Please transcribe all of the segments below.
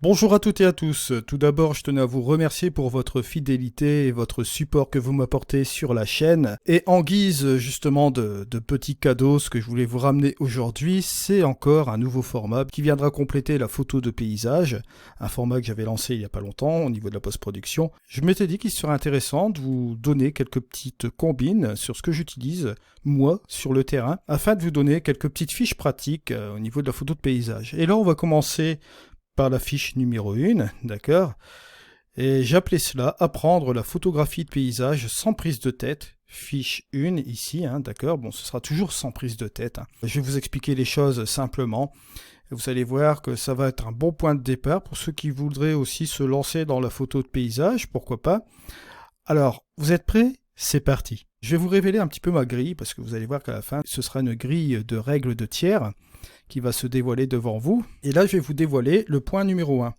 Bonjour à toutes et à tous. Tout d'abord, je tenais à vous remercier pour votre fidélité et votre support que vous m'apportez sur la chaîne. Et en guise justement de petits cadeaux, ce que je voulais vous ramener aujourd'hui, c'est encore un nouveau format qui viendra compléter la photo de paysage, un format que j'avais lancé il n'y a pas longtemps au niveau de la post-production. Je m'étais dit qu'il serait intéressant de vous donner quelques petites combines sur ce que j'utilise, moi, sur le terrain, afin de vous donner quelques petites fiches pratiques au niveau de la photo de paysage. Et là, on va commencer par la fiche numéro 1, d'accord? Et j'appelais cela apprendre la photographie de paysage sans prise de tête. Fiche 1 ici, d'accord? Bon, ce sera toujours sans prise de tête. Je vais vous expliquer les choses simplement. Vous allez voir que ça va être un bon point de départ pour ceux qui voudraient aussi se lancer dans la photo de paysage, pourquoi pas. Alors, vous êtes prêts? C'est parti. Je vais vous révéler un petit peu ma grille, parce que vous allez voir qu'à la fin, ce sera une grille de règles de tiers qui va se dévoiler devant vous. Et là, je vais vous dévoiler le point numéro 1.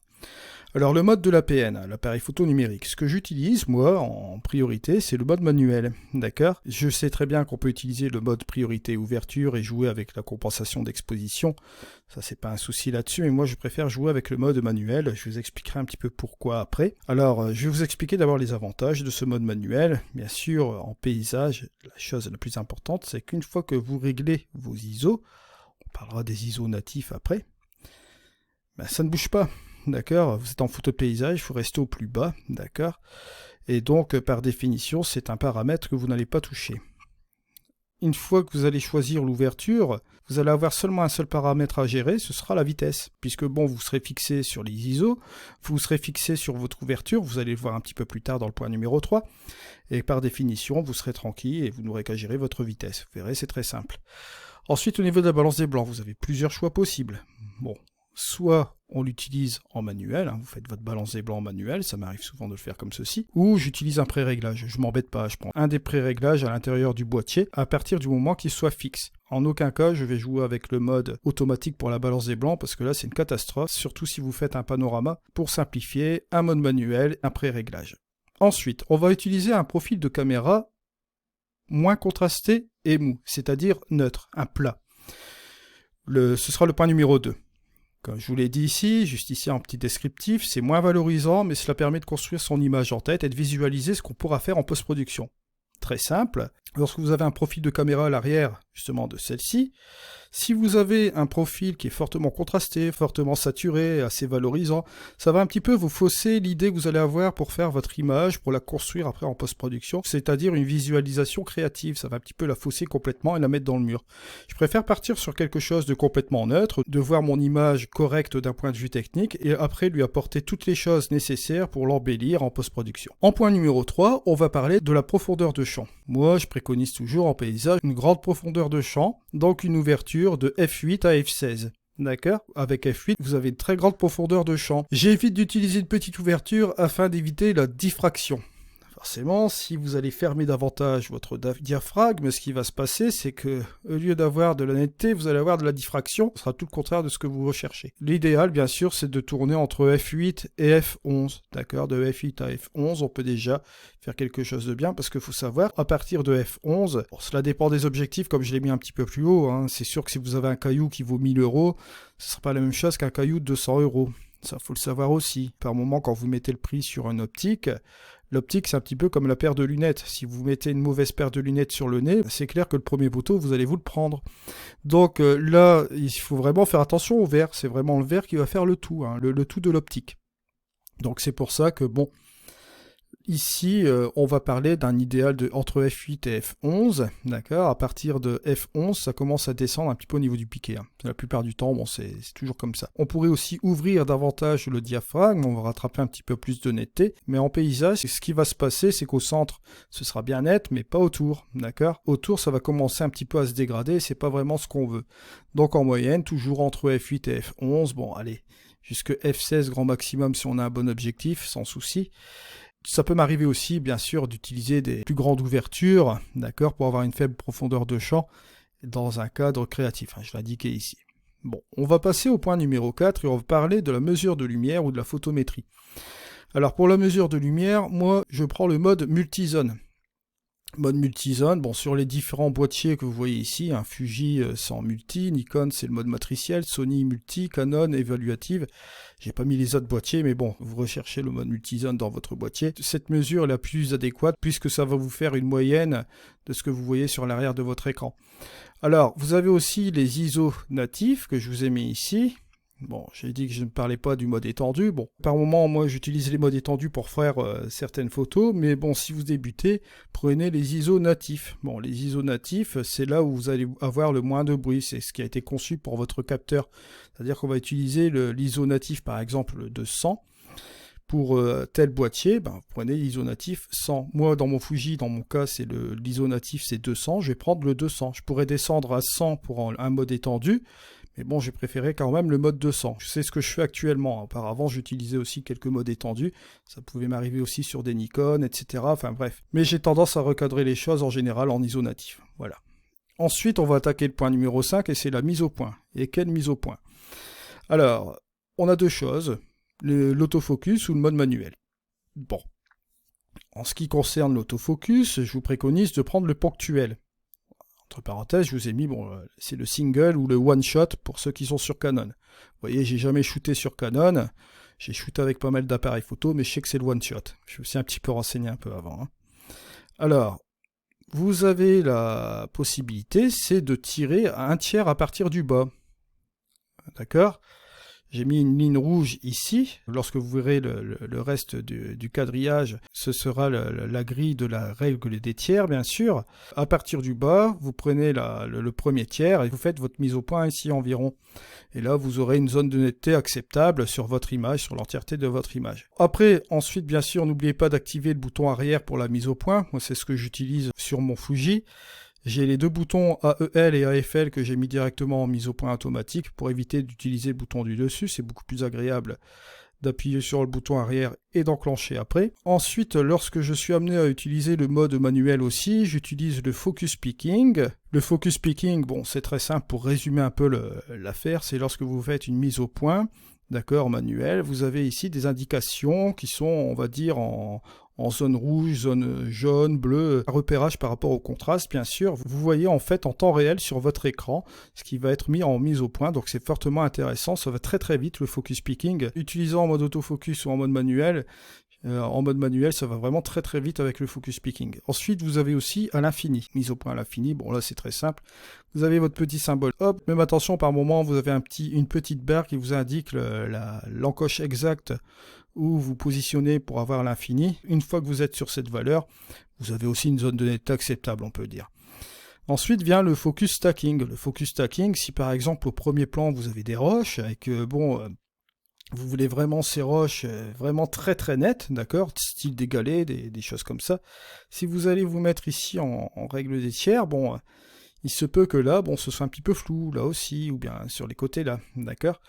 Alors, le mode de l'APN, l'appareil photo numérique. Ce que j'utilise, moi, en priorité, c'est le mode manuel. D'accord? Je sais très bien qu'on peut utiliser le mode priorité ouverture et jouer avec la compensation d'exposition. Ça, c'est pas un souci là-dessus, mais moi, je préfère jouer avec le mode manuel. Je vous expliquerai un petit peu pourquoi après. Alors, je vais vous expliquer d'abord les avantages de ce mode manuel. Bien sûr, en paysage, la chose la plus importante, c'est qu'une fois que vous réglez vos ISO, on parlera des ISO natifs après, ben, ça ne bouge pas. D'accord, vous êtes en photo de paysage, il faut rester au plus bas, d'accord. Et donc, par définition, c'est un paramètre que vous n'allez pas toucher. Une fois que vous allez choisir l'ouverture, vous allez avoir seulement un seul paramètre à gérer, ce sera la vitesse. Puisque bon, vous serez fixé sur les ISO, vous serez fixé sur votre ouverture, vous allez le voir un petit peu plus tard dans le point numéro 3. Et par définition, vous serez tranquille et vous n'aurez qu'à gérer votre vitesse. Vous verrez, c'est très simple. Ensuite, au niveau de la balance des blancs, vous avez plusieurs choix possibles. Bon, soit on l'utilise en manuel, vous faites votre balance des blancs en manuel, ça m'arrive souvent de le faire comme ceci, ou j'utilise un pré-réglage, je m'embête pas, je prends un des pré-réglages à l'intérieur du boîtier à partir du moment qu'il soit fixe. En aucun cas, je vais jouer avec le mode automatique pour la balance des blancs, parce que là c'est une catastrophe, surtout si vous faites un panorama. Pour simplifier, un mode manuel, un pré-réglage. Ensuite, on va utiliser un profil de caméra moins contrasté et mou, c'est-à-dire neutre, un plat. Ce sera le point numéro 2. Comme je vous l'ai dit ici, juste ici en petit descriptif, c'est moins valorisant, mais cela permet de construire son image en tête et de visualiser ce qu'on pourra faire en post-production. Très simple, lorsque vous avez un profil de caméra à l'arrière, justement de celle-ci, si vous avez un profil qui est fortement contrasté, fortement saturé, assez valorisant, ça va un petit peu vous fausser l'idée que vous allez avoir pour faire votre image, pour la construire après en post-production, c'est-à-dire une visualisation créative, ça va un petit peu la fausser complètement et la mettre dans le mur. Je préfère partir sur quelque chose de complètement neutre, de voir mon image correcte d'un point de vue technique, et après lui apporter toutes les choses nécessaires pour l'embellir en post-production. En point numéro 3, on va parler de la profondeur de champ. Moi, je préconise toujours en paysage une grande profondeur de champ, donc une ouverture de f8 à f16. D'accord? Avec f8, vous avez une très grande profondeur de champ. J'évite d'utiliser une petite ouverture afin d'éviter la diffraction. Forcément, si vous allez fermer davantage votre diaphragme, ce qui va se passer, c'est que au lieu d'avoir de la netteté, vous allez avoir de la diffraction. Ce sera tout le contraire de ce que vous recherchez. L'idéal, bien sûr, c'est de tourner entre f8 et f11. D'accord? De f8 à f11, on peut déjà faire quelque chose de bien, parce qu'il faut savoir, à partir de f11, bon, cela dépend des objectifs, comme je l'ai mis un petit peu plus haut. C'est sûr que si vous avez un caillou qui vaut 1000 €, ce ne sera pas la même chose qu'un caillou de 200 €. Ça, faut le savoir aussi. Par moment, quand vous mettez le prix sur une optique, l'optique, c'est un petit peu comme la paire de lunettes. Si vous mettez une mauvaise paire de lunettes sur le nez, c'est clair que le premier poteau, vous allez vous le prendre. Donc là, il faut vraiment faire attention au verre. C'est vraiment le verre qui va faire le tout, le tout de l'optique. Donc c'est pour ça que, bon, ici, on va parler d'un idéal entre f8 et f11, d'accord? À partir de f11, ça commence à descendre un petit peu au niveau du piqué. La plupart du temps, bon, c'est toujours comme ça. On pourrait aussi ouvrir davantage le diaphragme, on va rattraper un petit peu plus de netteté, mais en paysage, ce qui va se passer, c'est qu'au centre, ce sera bien net, mais pas autour, d'accord? Autour, ça va commencer un petit peu à se dégrader, et c'est pas vraiment ce qu'on veut. Donc en moyenne, toujours entre f8 et f11, bon, allez, jusque f16 grand maximum si on a un bon objectif, sans souci. Ça peut m'arriver aussi, bien sûr, d'utiliser des plus grandes ouvertures, d'accord, pour avoir une faible profondeur de champ dans un cadre créatif, je l'ai indiqué ici. Bon, on va passer au point numéro 4 et on va parler de la mesure de lumière ou de la photométrie. Alors pour la mesure de lumière, moi, je prends le mode multizone. Mode multizone, bon, sur les différents boîtiers que vous voyez ici, un Fuji c'est en multi, Nikon c'est le mode matriciel, Sony multi, Canon évaluative. J'ai pas mis les autres boîtiers, mais bon, vous recherchez le mode multizone dans votre boîtier. Cette mesure est la plus adéquate puisque ça va vous faire une moyenne de ce que vous voyez sur l'arrière de votre écran. Alors, vous avez aussi les ISO natifs que je vous ai mis ici. Bon, j'ai dit que je ne parlais pas du mode étendu. Bon, par moment, moi, j'utilise les modes étendus pour faire certaines photos, mais bon, si vous débutez, prenez les ISO natifs. Bon, les ISO natifs, c'est là où vous allez avoir le moins de bruit. C'est ce qui a été conçu pour votre capteur. C'est-à-dire qu'on va utiliser l'ISO natif, par exemple, de 100. Pour tel boîtier, ben, vous prenez l'ISO natif 100. Moi, dans mon Fuji, dans mon cas, c'est l'ISO natif, c'est 200. Je vais prendre le 200. Je pourrais descendre à 100 pour un mode étendu. Mais bon, j'ai préféré quand même le mode 200. C'est ce que je fais actuellement. Auparavant, j'utilisais aussi quelques modes étendus. Ça pouvait m'arriver aussi sur des Nikon, etc. Enfin bref. Mais j'ai tendance à recadrer les choses en général en ISO natif. Voilà. Ensuite, on va attaquer le point numéro 5 et c'est la mise au point. Et quelle mise au point? Alors, on a deux choses. L'autofocus ou le mode manuel. Bon. En ce qui concerne l'autofocus, je vous préconise de prendre le ponctuel. Entre parenthèses, je vous ai mis, bon, c'est le single ou le one shot pour ceux qui sont sur Canon. Vous voyez, j'ai jamais shooté sur Canon. J'ai shooté avec pas mal d'appareils photo, mais je sais que c'est le one shot. Je me suis un petit peu renseigné un peu avant. Hein. Alors, vous avez la possibilité, c'est de tirer à un tiers à partir du bas. D'accord ? J'ai mis une ligne rouge ici. Lorsque vous verrez le reste du quadrillage, ce sera la grille de la règle des tiers, bien sûr. À partir du bas, vous prenez le premier tiers et vous faites votre mise au point ici environ. Et là, vous aurez une zone de netteté acceptable sur votre image, sur l'entièreté de votre image. Après, ensuite, bien sûr, n'oubliez pas d'activer le bouton arrière pour la mise au point. Moi, c'est ce que j'utilise sur mon Fuji. J'ai les deux boutons AEL et AFL que j'ai mis directement en mise au point automatique pour éviter d'utiliser le bouton du dessus. C'est beaucoup plus agréable d'appuyer sur le bouton arrière et d'enclencher après. Ensuite, lorsque je suis amené à utiliser le mode manuel aussi, j'utilise le focus picking. Le focus picking, bon, c'est très simple pour résumer un peu l'affaire. C'est lorsque vous faites une mise au point, d'accord, manuel, vous avez ici des indications qui sont, on va dire, en zone rouge, zone jaune, bleue, repérage par rapport au contraste, bien sûr. Vous voyez en fait en temps réel sur votre écran ce qui va être mis en mise au point, donc c'est fortement intéressant, ça va très très vite le focus picking. Utilisant en mode autofocus ou en mode manuel, ça va vraiment très très vite avec le focus picking. Ensuite, vous avez aussi à l'infini, mise au point à l'infini, bon là c'est très simple. Vous avez votre petit symbole, hop, même attention par moment, vous avez une petite barre qui vous indique l'encoche exacte où vous positionnez pour avoir l'infini. Une fois que vous êtes sur cette valeur, vous avez aussi une zone de netteté acceptable, on peut dire. Ensuite vient le focus stacking. Le focus stacking, si par exemple au premier plan vous avez des roches et que vous voulez vraiment ces roches vraiment très très nettes, d'accord, style des galets, des choses comme ça. Si vous allez vous mettre ici en règle des tiers, bon, il se peut que là, bon, ce soit un petit peu flou, là aussi, ou bien sur les côtés là, d'accord.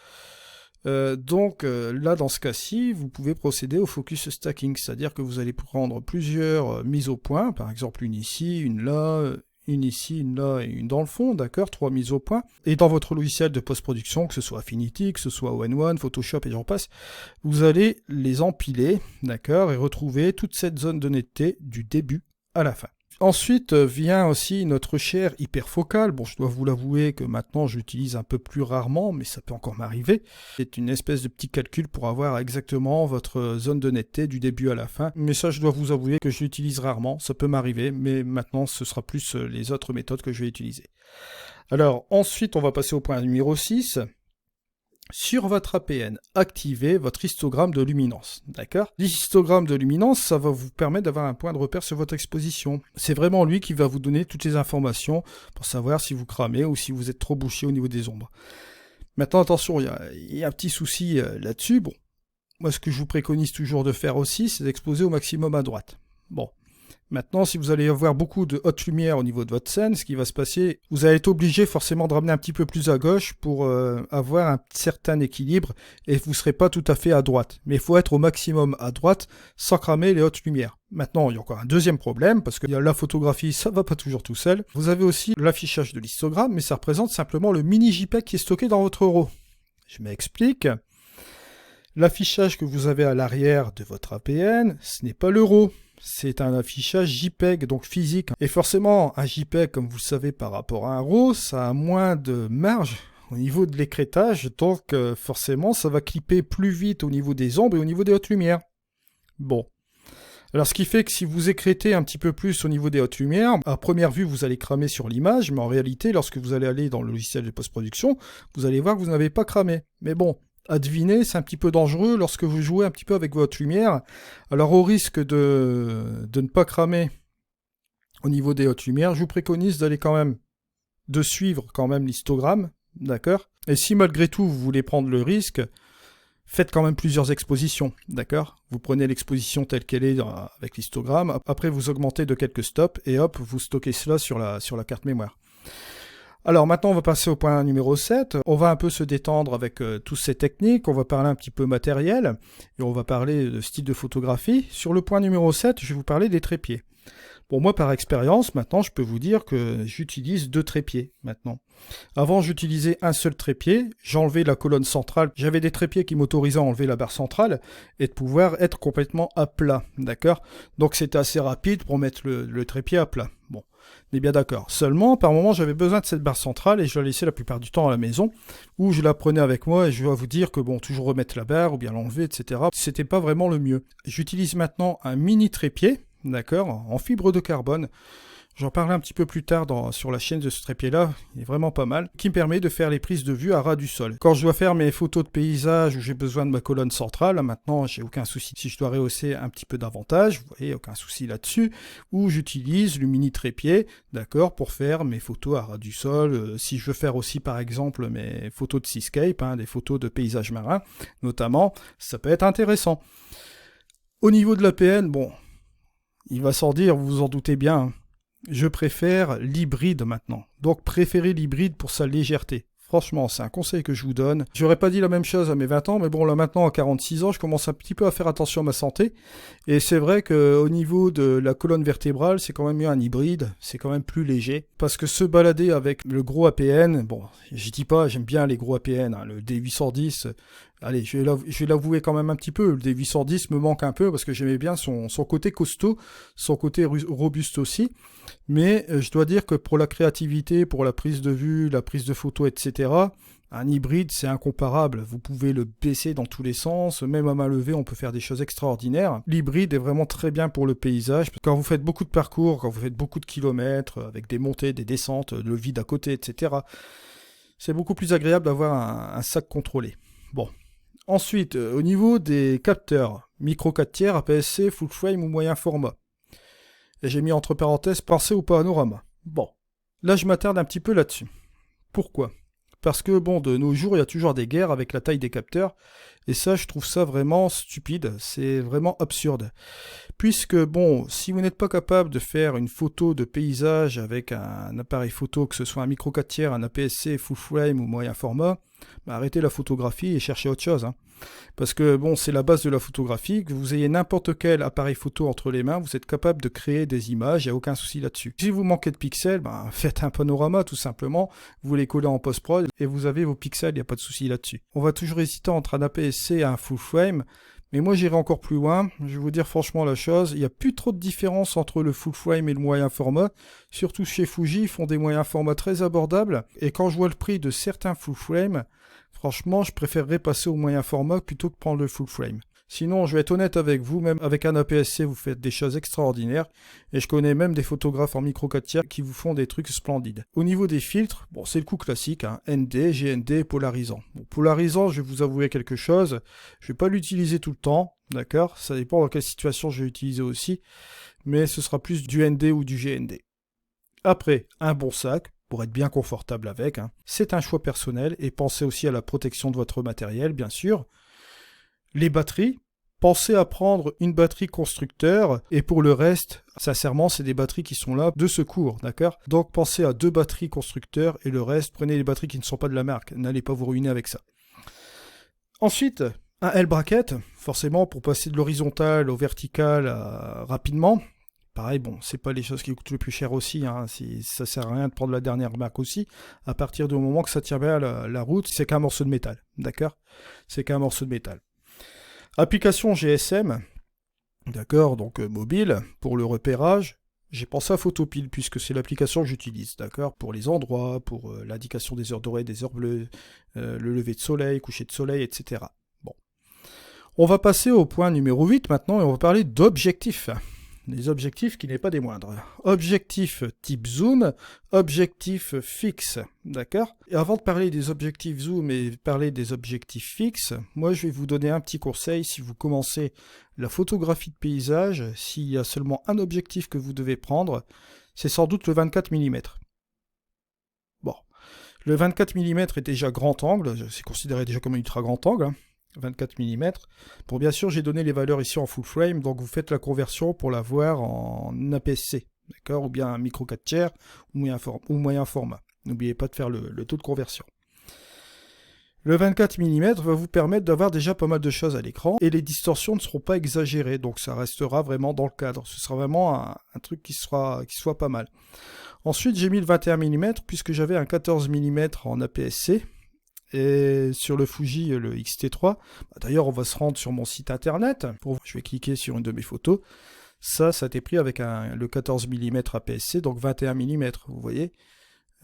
Donc là, dans ce cas-ci, vous pouvez procéder au focus stacking, c'est-à-dire que vous allez prendre plusieurs mises au point, par exemple une ici, une là, une ici, une là et une dans le fond, d'accord, 3 mises au point. Et dans votre logiciel de post-production, que ce soit Affinity, que ce soit ON1, Photoshop et j'en passe, vous allez les empiler, d'accord, et retrouver toute cette zone de netteté du début à la fin. Ensuite vient aussi notre cher hyperfocal. Bon, je dois vous l'avouer que maintenant je l'utilise un peu plus rarement, mais ça peut encore m'arriver. C'est une espèce de petit calcul pour avoir exactement votre zone de netteté du début à la fin. Mais ça, je dois vous avouer que je l'utilise rarement, ça peut m'arriver, mais maintenant ce sera plus les autres méthodes que je vais utiliser. Alors ensuite, on va passer au point numéro 6. Sur votre APN, activez votre histogramme de luminance, d'accord? L'histogramme de luminance, ça va vous permettre d'avoir un point de repère sur votre exposition. C'est vraiment lui qui va vous donner toutes les informations pour savoir si vous cramez ou si vous êtes trop bouché au niveau des ombres. Maintenant, attention, il y a un petit souci là-dessus. Bon, moi, ce que je vous préconise toujours de faire aussi, c'est d'exposer au maximum à droite. Bon. Maintenant, si vous allez avoir beaucoup de haute lumière au niveau de votre scène, ce qui va se passer, vous allez être obligé forcément de ramener un petit peu plus à gauche pour avoir un certain équilibre et vous ne serez pas tout à fait à droite. Mais il faut être au maximum à droite sans cramer les hautes lumières. Maintenant, il y a encore un deuxième problème parce que la photographie, ça ne va pas toujours tout seul. Vous avez aussi l'affichage de l'histogramme, mais ça représente simplement le mini JPEG qui est stocké dans votre RAW. Je m'explique. L'affichage que vous avez à l'arrière de votre APN, ce n'est pas le RAW. c'est un affichage JPEG, donc physique. Et forcément, un JPEG, comme vous le savez par rapport à un RAW, ça a moins de marge au niveau de l'écrêtage, donc forcément, ça va clipper plus vite au niveau des ombres et au niveau des hautes lumières. Bon. Alors ce qui fait que si vous écrêtez un petit peu plus au niveau des hautes lumières, à première vue vous allez cramer sur l'image, mais en réalité lorsque vous allez aller dans le logiciel de post-production, vous allez voir que vous n'avez pas cramé. Mais bon, à deviner, c'est un petit peu dangereux lorsque vous jouez un petit peu avec votre lumière. Alors au risque de ne pas cramer au niveau des hautes lumières, je vous préconise d'aller quand même, de suivre quand même l'histogramme, d'accord? Et si malgré tout vous voulez prendre le risque, faites quand même plusieurs expositions, d'accord? Vous prenez l'exposition telle qu'elle est avec l'histogramme, après vous augmentez de quelques stops et hop, vous stockez cela sur la carte mémoire. Alors maintenant on va passer au point numéro 7, on va un peu se détendre avec toutes ces techniques, on va parler un petit peu matériel et on va parler de style de photographie. Sur le point numéro 7, je vais vous parler des trépieds. Bon, moi par expérience, maintenant je peux vous dire que j'utilise 2 trépieds maintenant. Avant j'utilisais un seul trépied, j'enlevais la colonne centrale, j'avais des trépieds qui m'autorisaient à enlever la barre centrale et de pouvoir être complètement à plat, d'accord? Donc c'était assez rapide pour mettre le trépied à plat. Bon, on est bien d'accord. Seulement, par moment j'avais besoin de cette barre centrale et je la laissais la plupart du temps à la maison, où je la prenais avec moi et je dois vous dire que bon, toujours remettre la barre ou bien l'enlever, etc. C'était pas vraiment le mieux. J'utilise maintenant un mini trépied, d'accord, en fibre de carbone. J'en parlerai un petit peu plus tard sur la chaîne de ce trépied-là, il est vraiment pas mal, qui me permet de faire les prises de vue à ras du sol. Quand je dois faire mes photos de paysage où j'ai besoin de ma colonne centrale, maintenant j'ai aucun souci. Si je dois rehausser un petit peu davantage, vous voyez, aucun souci là-dessus, où j'utilise le mini trépied, d'accord, pour faire mes photos à ras du sol. Si je veux faire aussi par exemple mes photos de seascape, des photos de paysages marins, notamment, ça peut être intéressant. Au niveau de l'APN, bon, il va sans dire, vous vous en doutez bien, je préfère l'hybride maintenant. Donc préférez l'hybride pour sa légèreté. Franchement, c'est un conseil que je vous donne. J'aurais pas dit la même chose à mes 20 ans, mais bon, là maintenant, à 46 ans, je commence un petit peu à faire attention à ma santé. Et c'est vrai qu'au niveau de la colonne vertébrale, c'est quand même mieux un hybride, c'est quand même plus léger. Parce que se balader avec le gros APN, bon, je dis pas, j'aime bien les gros APN, le D810, allez, je vais l'avouer quand même un petit peu, le D810 me manque un peu parce que j'aimais bien son côté costaud, son côté robuste aussi. Mais je dois dire que pour la créativité, pour la prise de vue, la prise de photos, etc., un hybride, c'est incomparable. Vous pouvez le baisser dans tous les sens, même à main levée, on peut faire des choses extraordinaires. L'hybride est vraiment très bien pour le paysage. Quand vous faites beaucoup de parcours, quand vous faites beaucoup de kilomètres, avec des montées, des descentes, le vide à côté, etc., c'est beaucoup plus agréable d'avoir un sac contrôlé. Bon. Ensuite, au niveau des capteurs, micro 4 tiers, APS-C, full frame ou moyen format. Et j'ai mis entre parenthèses, pensez au panorama. Bon, là je m'attarde un petit peu là-dessus. Pourquoi? Parce que bon, de nos jours, il y a toujours des guerres avec la taille des capteurs, et ça, je trouve ça vraiment stupide, c'est vraiment absurde. Puisque bon, si vous n'êtes pas capable de faire une photo de paysage avec un appareil photo, que ce soit un micro 4 tiers, un APS-C, full frame ou moyen format, arrêtez la photographie et cherchez autre chose. Parce que bon, c'est la base de la photographie, que vous ayez n'importe quel appareil photo entre les mains, vous êtes capable de créer des images, il n'y a aucun souci là-dessus. Si vous manquez de pixels, faites un panorama tout simplement, vous les collez en post-prod et vous avez vos pixels, il n'y a pas de souci là-dessus. On va toujours hésiter entre un APS-C et un full frame, mais moi j'irai encore plus loin, je vais vous dire franchement la chose, il n'y a plus trop de différence entre le full frame et le moyen format, surtout chez Fuji, ils font des moyens formats très abordables, et quand je vois le prix de certains full frame, franchement, je préférerais passer au moyen format plutôt que prendre le full frame. Sinon, je vais être honnête avec vous, même avec un APS-C, vous faites des choses extraordinaires. Et je connais même des photographes en micro 4 tiers qui vous font des trucs splendides. Au niveau des filtres, bon, c'est le coup classique, ND, GND, polarisant. Bon, polarisant, je vais vous avouer quelque chose. Je ne vais pas l'utiliser tout le temps, d'accord? Ça dépend dans quelle situation je vais l'utiliser aussi. Mais ce sera plus du ND ou du GND. Après, un bon sac, pour être bien confortable avec. C'est un choix personnel et pensez aussi à la protection de votre matériel, bien sûr. Les batteries, pensez à prendre une batterie constructeur et pour le reste, sincèrement, c'est des batteries qui sont là de secours, d'accord? Donc pensez à 2 batteries constructeurs et le reste, prenez les batteries qui ne sont pas de la marque, n'allez pas vous ruiner avec ça. Ensuite, un L-bracket, forcément pour passer de l'horizontal au vertical rapidement. Pareil, bon, c'est pas les choses qui coûtent le plus cher aussi, si ça sert à rien de prendre la dernière marque aussi, à partir du moment que ça tient bien la route, c'est qu'un morceau de métal, d'accord? C'est qu'un morceau de métal. Application GSM, D'accord, donc mobile, pour le repérage. J'ai pensé à Photopile puisque c'est l'application que j'utilise, d'accord, pour les endroits, pour l'indication des heures dorées, des heures bleues, le lever de soleil, coucher de soleil, etc. Bon. On va passer au point numéro 8 maintenant et on va parler d'objectifs. Des objectifs qui n'est pas des moindres. Objectif type zoom, objectif fixe, d'accord? Et avant de parler des objectifs zoom et parler des objectifs fixes, moi je vais vous donner un petit conseil si vous commencez la photographie de paysage, s'il y a seulement un objectif que vous devez prendre, c'est sans doute le 24 mm. Bon, le 24 mm est déjà grand angle, c'est considéré déjà comme un ultra grand angle, hein. 24 mm. Bon, bien sûr, j'ai donné les valeurs ici en full frame, donc vous faites la conversion pour la voir en APS-C, d'accord, ou bien un micro 4 tiers ou moyen format. N'oubliez pas de faire le taux de conversion. Le 24 mm va vous permettre d'avoir déjà pas mal de choses à l'écran et les distorsions ne seront pas exagérées, donc ça restera vraiment dans le cadre. Ce sera vraiment un truc qui soit pas mal. Ensuite, j'ai mis le 21 mm puisque j'avais un 14 mm en APS-C. Et sur le Fuji, le X-T3, d'ailleurs on va se rendre sur mon site internet, je vais cliquer sur une de mes photos, ça a été pris avec le 14 mm APS-C, donc 21 mm, vous voyez.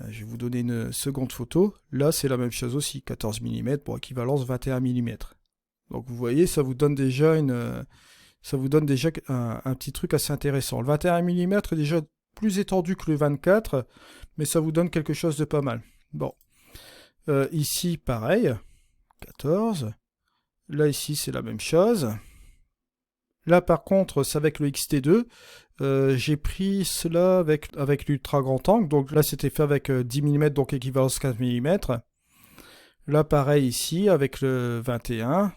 Je vais vous donner une seconde photo, là c'est la même chose aussi, 14 mm pour équivalence 21 mm. Donc vous voyez, ça vous donne déjà un petit truc assez intéressant. Le 21 mm est déjà plus étendu que le 24, mais ça vous donne quelque chose de pas mal. Bon. Ici, pareil, 14. Là, ici, c'est la même chose. Là, par contre, c'est avec le XT2. J'ai pris cela avec l'ultra grand angle. Donc là, c'était fait avec 10 mm, donc équivalence 15 mm. Là, pareil, ici, avec le 21.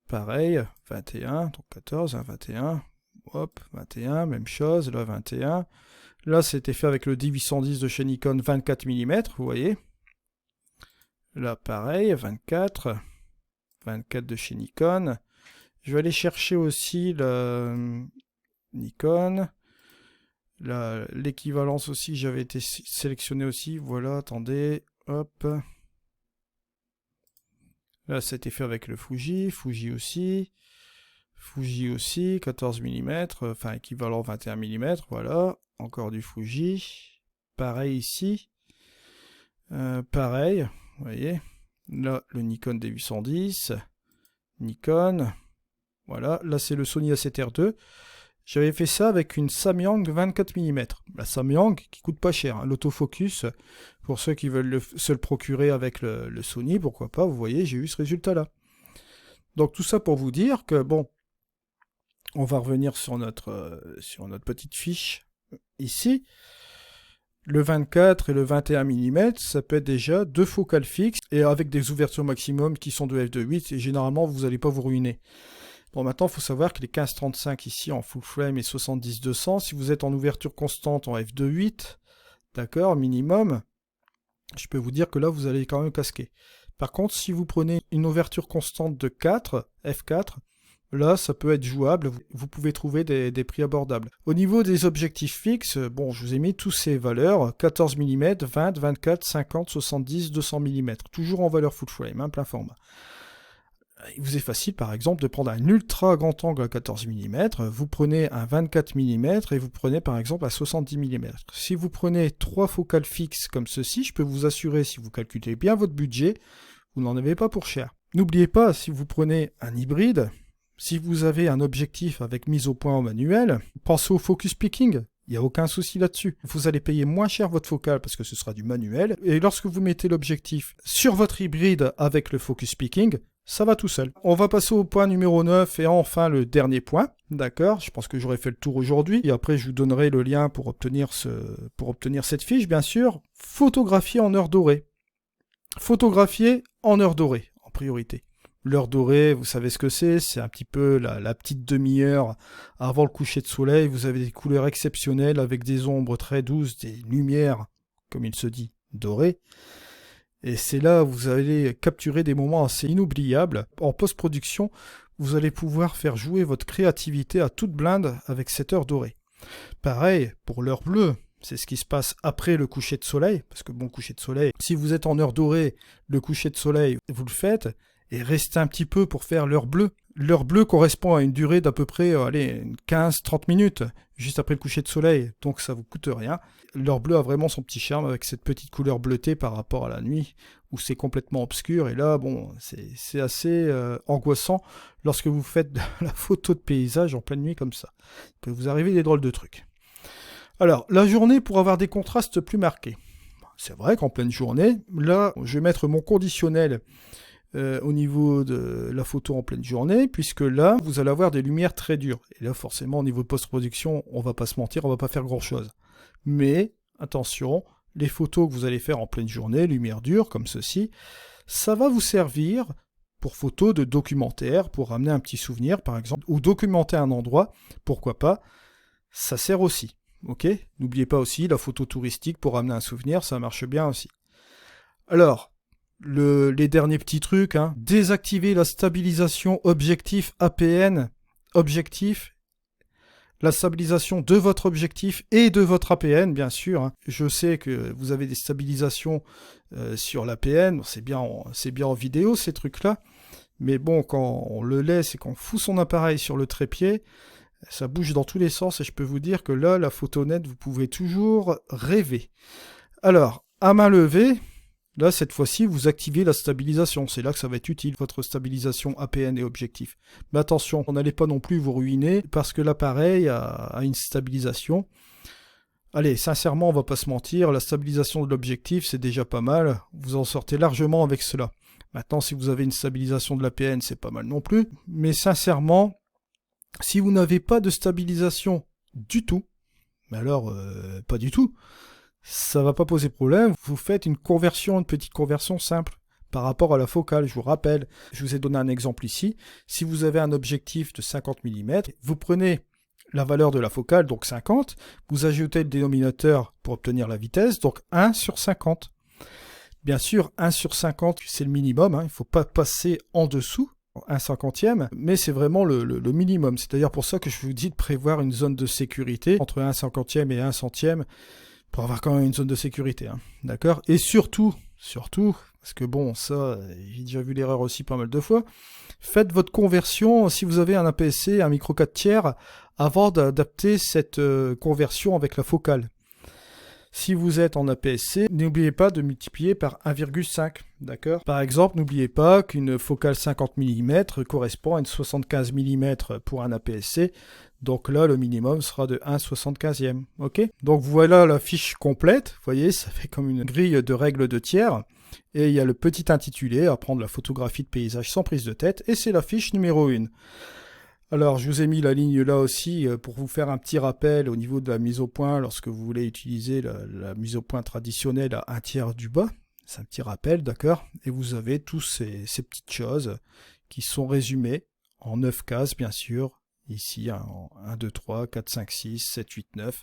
Pareil, 21, donc 14, 21. Hop, 21, même chose. Là, 21. Là, c'était fait avec le D810 de chez Nikon, 24 mm, vous voyez. Là, pareil, 24 de chez Nikon. Je vais aller chercher aussi le Nikon. L'équivalence aussi, j'avais été sélectionné aussi. Voilà, attendez, hop. Là, ça a été fait avec le Fuji. Fuji aussi, 14 mm, enfin équivalent 21 mm, voilà. Encore du Fuji. Pareil ici. Pareil. Vous voyez, là, le Nikon D810, Nikon, voilà, là c'est le Sony A7R2. J'avais fait ça avec une Samyang 24 mm. La Samyang qui coûte pas cher, hein. L'autofocus, pour ceux qui veulent se le procurer avec le Sony, pourquoi pas, vous voyez, j'ai eu ce résultat-là. Donc tout ça pour vous dire que, bon, on va revenir sur notre petite fiche ici. Le 24 et le 21 mm, ça peut être déjà deux focales fixes et avec des ouvertures maximum qui sont de f2.8 et généralement vous n'allez pas vous ruiner. Bon, maintenant il faut savoir que les 15-35 ici en full frame et 70-200, si vous êtes en ouverture constante en f2.8, d'accord, minimum, je peux vous dire que là vous allez quand même casquer. Par contre, si vous prenez une ouverture constante de 4, f4, là, ça peut être jouable, vous pouvez trouver des prix abordables. Au niveau des objectifs fixes, bon, je vous ai mis toutes ces valeurs, 14 mm, 20, 24, 50, 70, 200 mm, toujours en valeur full frame, hein, plein format. Il vous est facile, par exemple, de prendre un ultra grand angle à 14 mm, vous prenez un 24 mm et vous prenez par exemple un 70 mm. Si vous prenez 3 focales fixes comme ceci, je peux vous assurer, si vous calculez bien votre budget, vous n'en avez pas pour cher. N'oubliez pas, si vous prenez un hybride, si vous avez un objectif avec mise au point en manuel, pensez au focus picking. Il n'y a aucun souci là-dessus. Vous allez payer moins cher votre focale parce que ce sera du manuel. Et lorsque vous mettez l'objectif sur votre hybride avec le focus picking, ça va tout seul. On va passer au point numéro 9 et enfin le dernier point. D'accord, je pense que j'aurai fait le tour aujourd'hui. Et après, je vous donnerai le lien pour obtenir cette fiche, bien sûr. Photographier en heure dorée. Photographier en heure dorée, en priorité. L'heure dorée, vous savez ce que c'est un petit peu la petite demi-heure avant le coucher de soleil. Vous avez des couleurs exceptionnelles avec des ombres très douces, des lumières, comme il se dit, dorées. Et c'est là où vous allez capturer des moments assez inoubliables. En post-production, vous allez pouvoir faire jouer votre créativité à toute blinde avec cette heure dorée. Pareil pour l'heure bleue. C'est ce qui se passe après le coucher de soleil, parce que bon, coucher de soleil, si vous êtes en heure dorée, le coucher de soleil, vous le faites, et restez un petit peu pour faire l'heure bleue. L'heure bleue correspond à une durée d'à peu près 15-30 minutes, juste après le coucher de soleil, donc ça vous coûte rien. L'heure bleue a vraiment son petit charme avec cette petite couleur bleutée par rapport à la nuit, où c'est complètement obscur, et là, bon, c'est assez angoissant lorsque vous faites de la photo de paysage en pleine nuit comme ça. Il peut vous arriver des drôles de trucs. Alors, la journée pour avoir des contrastes plus marqués. C'est vrai qu'en pleine journée, là, je vais mettre mon conditionnel au niveau de la photo en pleine journée, puisque là, vous allez avoir des lumières très dures. Et là, forcément, au niveau de post-production, on va pas se mentir, on va pas faire grand-chose. Mais, attention, les photos que vous allez faire en pleine journée, lumière dure, comme ceci, ça va vous servir pour photos de documentaire, pour ramener un petit souvenir, par exemple, ou documenter un endroit, pourquoi pas, ça sert aussi. Ok ? N'oubliez pas aussi la photo touristique pour ramener un souvenir, ça marche bien aussi. Alors, les derniers petits trucs, désactiver la stabilisation objectif APN, objectif, la stabilisation de votre objectif et de votre APN, bien sûr. Je sais que vous avez des stabilisations sur l'APN, c'est bien en vidéo ces trucs-là, mais bon, quand on le laisse et qu'on fout son appareil sur le trépied, ça bouge dans tous les sens et je peux vous dire que là, la photo nette, vous pouvez toujours rêver. Alors, à main levée, là, cette fois-ci, vous activez la stabilisation. C'est là que ça va être utile, votre stabilisation APN et objectif. Mais attention, on n'allez pas non plus vous ruiner parce que l'appareil a une stabilisation. Allez, sincèrement, on va pas se mentir, la stabilisation de l'objectif, c'est déjà pas mal. Vous en sortez largement avec cela. Maintenant, si vous avez une stabilisation de l'APN, c'est pas mal non plus. Mais sincèrement, si vous n'avez pas de stabilisation du tout, mais alors, pas du tout, ça va pas poser problème, vous faites une petite conversion simple par rapport à la focale. Je vous rappelle, je vous ai donné un exemple ici, si vous avez un objectif de 50 mm, vous prenez la valeur de la focale, donc 50, vous ajoutez le dénominateur pour obtenir la vitesse, donc 1 sur 50. Bien sûr, 1 sur 50, c'est le minimum, il ne faut pas passer en dessous, 1/50e, mais c'est vraiment le minimum. C'est-à-dire pour ça que je vous dis de prévoir une zone de sécurité entre 1/50e et 1/100e, pour avoir quand même une zone de sécurité, d'accord ? Et surtout, parce que bon, ça, j'ai déjà vu l'erreur aussi pas mal de fois, faites votre conversion, si vous avez un APS-C, un micro 4 tiers, avant d'adapter cette conversion avec la focale. Si vous êtes en APS-C, n'oubliez pas de multiplier par 1,5, d'accord ? Par exemple, n'oubliez pas qu'une focale 50 mm correspond à une 75 mm pour un APS-C, donc là, le minimum sera de 1/75e, ok ? Donc voilà la fiche complète, vous voyez, ça fait comme une grille de règles de tiers, et il y a le petit intitulé, apprendre la photographie de paysage sans prise de tête, et c'est la fiche numéro 1. Alors, je vous ai mis la ligne là aussi pour vous faire un petit rappel au niveau de la mise au point lorsque vous voulez utiliser la mise au point traditionnelle à 1/3 du bas. C'est un petit rappel, d'accord ? Et vous avez tous ces petites choses qui sont résumées en 9 cases, bien sûr. Ici, en 1, 2, 3, 4, 5, 6, 7, 8, 9.